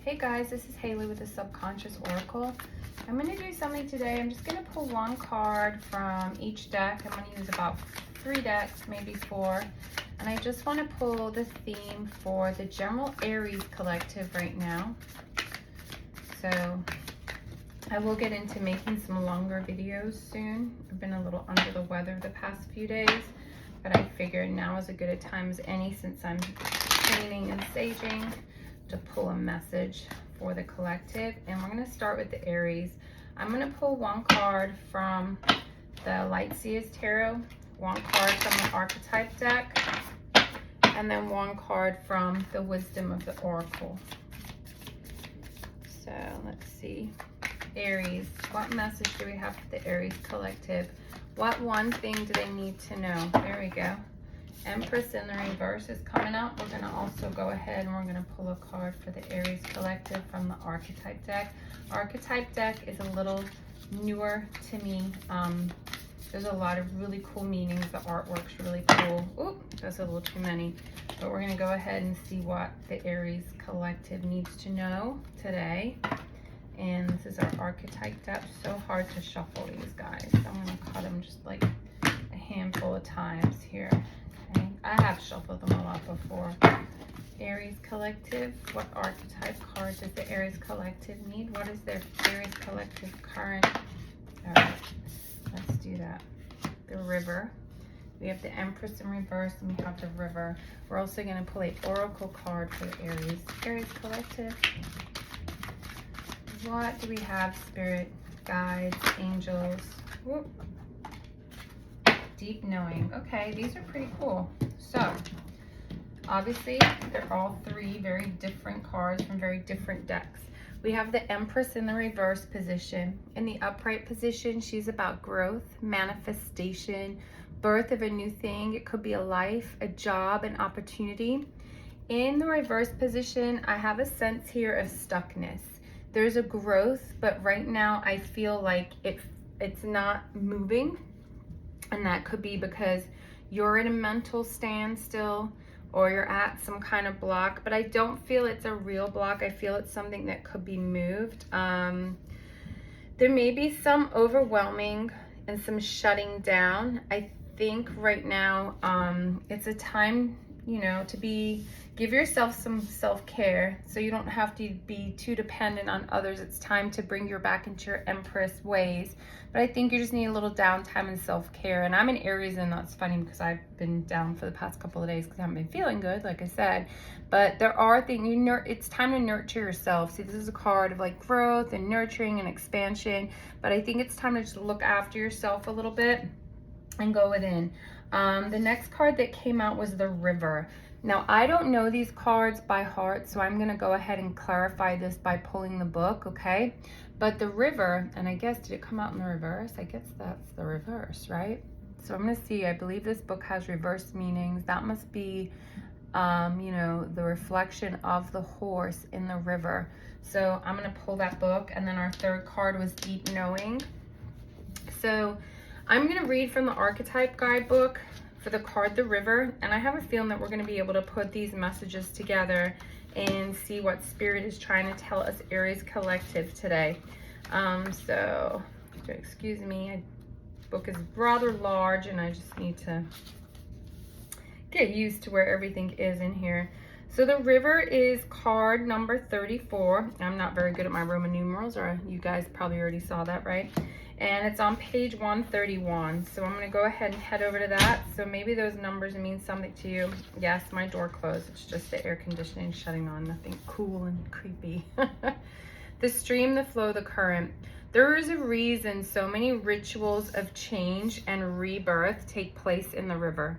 Hey guys, this is Haley with the Subconscious Oracle. I'm going to do something today. I'm just going to pull one card from each deck. I'm going to use about 3 decks, maybe 4. And I just want to pull the theme for the general Aries collective right now. So I will get into making some longer videos soon. I've been a little under the weather the past few days, but I figured now is as good a time as any since I'm cleaning and saging to pull a message for the collective. And we're going to start with the Aries. I'm going to pull one card from the Light Seers Tarot, one card from the Archetype deck, and then one card from the Wisdom of the Oracle. So let's see. Aries, what message do we have for the Aries collective? What one thing do they need to know? There we go. Empress in the reverse is coming up. We're going to also go ahead and we're going to pull a card for the Aries collective from the Archetype deck. Archetype deck is a little newer to me. There's a lot of really cool meanings. The artwork's really cool. Oop, that's a little too many. But we're going to go ahead and see what the Aries collective needs to know today. And this is our Archetype deck. So hard to shuffle these guys. So I'm going to cut them just like a handful of times here. Okay. I have shuffled them a lot before. Aries collective. What archetype card does the Aries collective need? What is their Aries collective current? All right, let's do that. The River. We have the Empress in reverse and we have the River. We're also going to pull an Oracle card for the Aries. Aries collective. What do we have? Spirit, guides, angels. Whoop. Deep knowing. Okay, these are pretty cool. So, obviously, they're all 3 very different cards from very different decks. We have the Empress in the reverse position. In the upright position, she's about growth, manifestation, birth of a new thing. It could be a life, a job, an opportunity. In the reverse position, I have a sense here of stuckness. There's a growth, but right now I feel like it's not moving. And that could be because you're in a mental standstill or you're at some kind of block, but I don't feel it's a real block. I feel it's something that could be moved. There may be some overwhelming and some shutting down. I think right now it's a time, you know, to give yourself some self-care so you don't have to be too dependent on others. It's time to bring you back into your Empress ways. But I think you just need a little downtime and self-care. And I'm an Aries, and that's funny because I've been down for the past couple of days because I haven't been feeling good, like I said. But there are things, it's time to nurture yourself. See, this is a card of like growth and nurturing and expansion. But I think it's time to just look after yourself a little bit and go within. The next card that came out was the River. Now, I don't know these cards by heart, so I'm going to go ahead and clarify this by pulling the book, okay? But the River, and I guess, did it come out in the reverse? I guess that's the reverse, right? So I'm going to see, I believe this book has reverse meanings. That must be, you know, the reflection of the horse in the river. So I'm going to pull that book, and then our third card was Deep Knowing. So I'm going to read from the Archetype guidebook for the card the River, and I have a feeling that we're going to be able to put these messages together and see what Spirit is trying to tell us, Aries collective, today. So excuse me, the book is rather large and I just need to get used to where everything is in here. So the River is card number 34. I'm not very good at my Roman numerals, or you guys probably already saw that, right? And it's on page 131. So I'm going to go ahead and head over to that. So maybe those numbers mean something to you. Yes, my door closed. It's just the air conditioning shutting on. Nothing cool and creepy. The stream, the flow, the current. There is a reason so many rituals of change and rebirth take place in the river.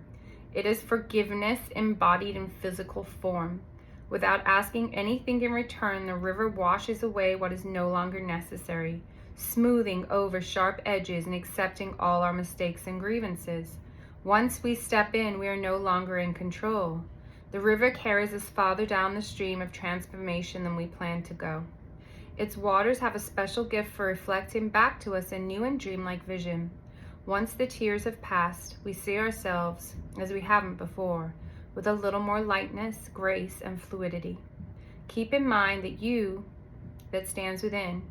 It is forgiveness embodied in physical form. Without asking anything in return, the river washes away what is no longer necessary, smoothing over sharp edges and accepting all our mistakes and grievances. Once we step in, we are no longer in control. The river carries us farther down the stream of transformation than we plan to go. Its waters have a special gift for reflecting back to us a new and dreamlike vision. Once the tears have passed, we see ourselves as we haven't before, with a little more lightness, grace, and fluidity. Keep in mind that you that stands within,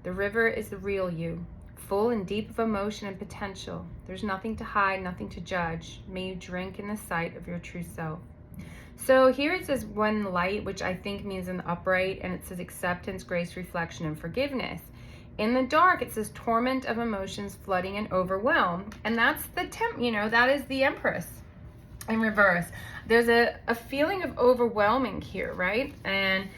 the river is the real you, full and deep of emotion and potential. There's nothing to hide, nothing to judge. May you drink in the sight of your true self. So here it says one light, which I think means in the upright, and it says acceptance, grace, reflection, and forgiveness. In the dark, it says torment of emotions, flooding and overwhelm. And that's the that is the Empress in reverse. There's a feeling of overwhelming here, right? And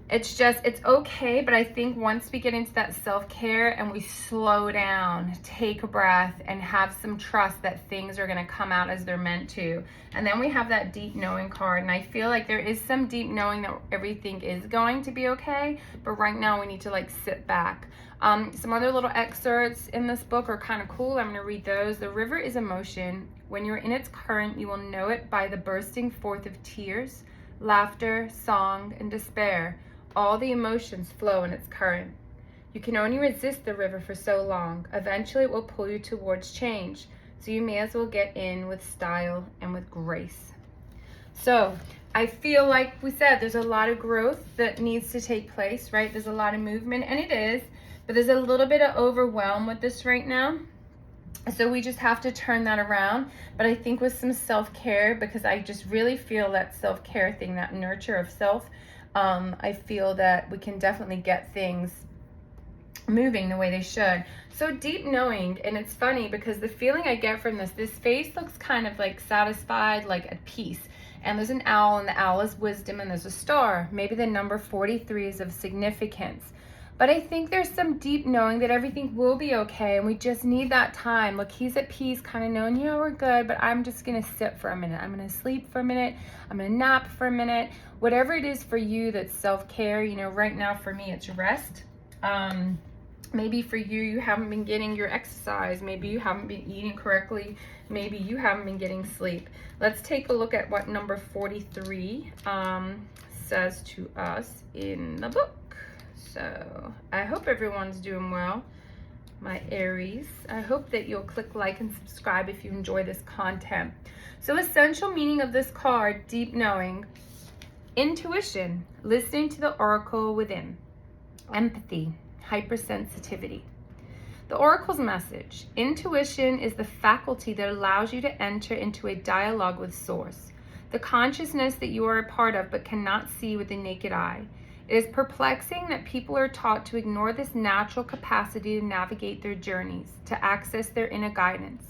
it's okay, but I think once we get into that self-care and we slow down, take a breath, and have some trust that things are going to come out as they're meant to. And then we have that deep knowing card, and I feel like there is some deep knowing that everything is going to be okay, but right now we need to like sit back. Some other little excerpts in this book are kind of cool. I'm going to read those. The river is emotion. When you're in its current, you will know it by the bursting forth of tears, laughter, song, and despair. All the emotions flow in its current. You can only resist the river for so long. Eventually it will pull you towards change. So you may as well get in with style and with grace. So I feel like we said there's a lot of growth that needs to take place, right? There's a lot of movement, and it is, but there's a little bit of overwhelm with this right now. So we just have to turn that around. But I think with some self-care, because I just really feel that self-care thing, that nurture of self, I feel that we can definitely get things moving the way they should. So deep knowing, and it's funny because the feeling I get from this face looks kind of like satisfied, like at peace. And there's an owl, and the owl is wisdom, and there's a star. Maybe the number 43 is of significance. But I think there's some deep knowing that everything will be okay, and we just need that time. Look, he's at peace, kind of knowing, yeah, we're good, but I'm just going to sit for a minute. I'm going to sleep for a minute. I'm going to nap for a minute. Whatever it is for you that's self-care, right now for me it's rest. Maybe for you, you haven't been getting your exercise. Maybe you haven't been eating correctly. Maybe you haven't been getting sleep. Let's take a look at what number 43 says to us in the book. So I hope everyone's doing well, my Aries. I hope that you'll click like and subscribe if you enjoy this content. So essential meaning of this card, deep knowing, intuition, listening to the oracle within, empathy, hypersensitivity. The oracle's message, intuition is the faculty that allows you to enter into a dialogue with source, the consciousness that you are a part of but cannot see with the naked eye. It is perplexing that people are taught to ignore this natural capacity to navigate their journeys, to access their inner guidance.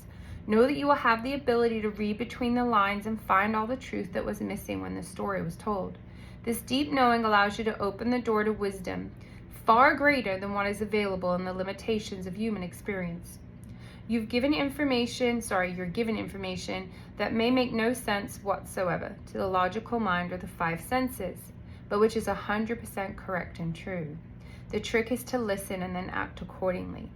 Know that you will have the ability to read between the lines and find all the truth that was missing when the story was told. This deep knowing allows you to open the door to wisdom, far greater than what is available in the limitations of human experience. You're given information that may make no sense whatsoever to the logical mind or the five senses, but which is 100% correct and true. The trick is to listen and then act accordingly.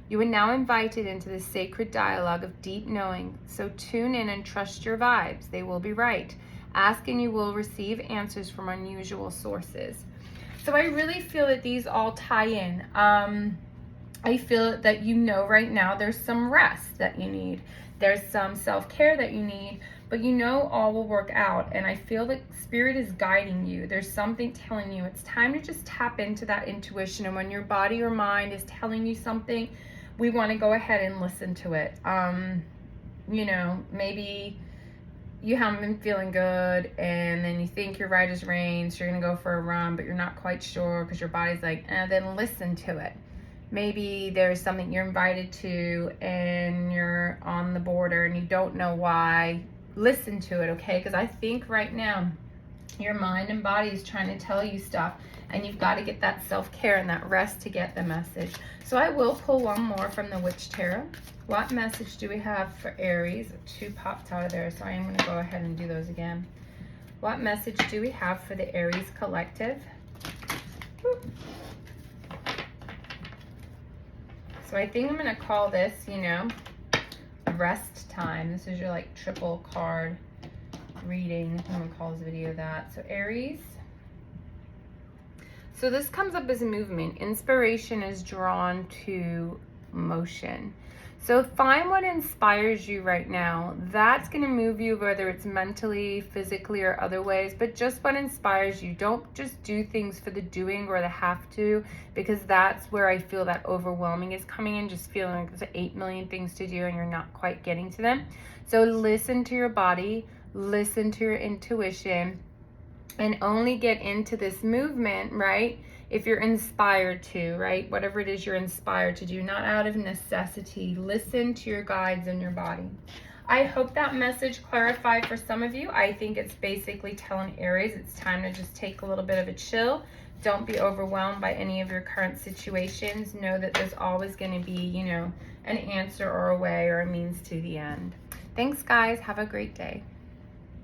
You are now invited into the sacred dialogue of deep knowing, so tune in and trust your vibes. They will be right. Ask and you will receive answers from unusual sources. So I really feel that these all tie in. I feel that right now there's some rest that you need. There's some self-care that you need, but all will work out. And I feel that spirit is guiding you. There's something telling you it's time to just tap into that intuition. And when your body or mind is telling you something, we want to go ahead and listen to it. Maybe you haven't been feeling good and then you think you're right as rain, so you're going to go for a run, but you're not quite sure because your body's like, then listen to it. Maybe there's something you're invited to and you're on the border and you don't know why. Listen to it, okay? Because I think right now your mind and body is trying to tell you stuff, and you've got to get that self-care and that rest to get the message. So I will pull one more from the Witch Tarot. What message do we have for Aries? 2 popped out of there, so I am going to go ahead and do those again. What message do we have for the Aries collective? Woo. So I think I'm going to call this, rest time. This is your triple card reading. I'm going to call this video that. So Aries. So this comes up as a movement. Inspiration is drawn to motion. So find what inspires you right now. That's going to move you, whether it's mentally, physically, or other ways, but just what inspires you. Don't just do things for the doing or the have to, because that's where I feel that overwhelming is coming in, just feeling like there's 8 million things to do and you're not quite getting to them. So listen to your body, listen to your intuition, and only get into this movement, right, if you're inspired to, right? Whatever it is you're inspired to do, not out of necessity. Listen to your guides and your body. I hope that message clarified for some of you. I think it's basically telling Aries it's time to just take a little bit of a chill. Don't be overwhelmed by any of your current situations. Know that there's always going to be, you know, an answer or a way or a means to the end. Thanks, guys. Have a great day.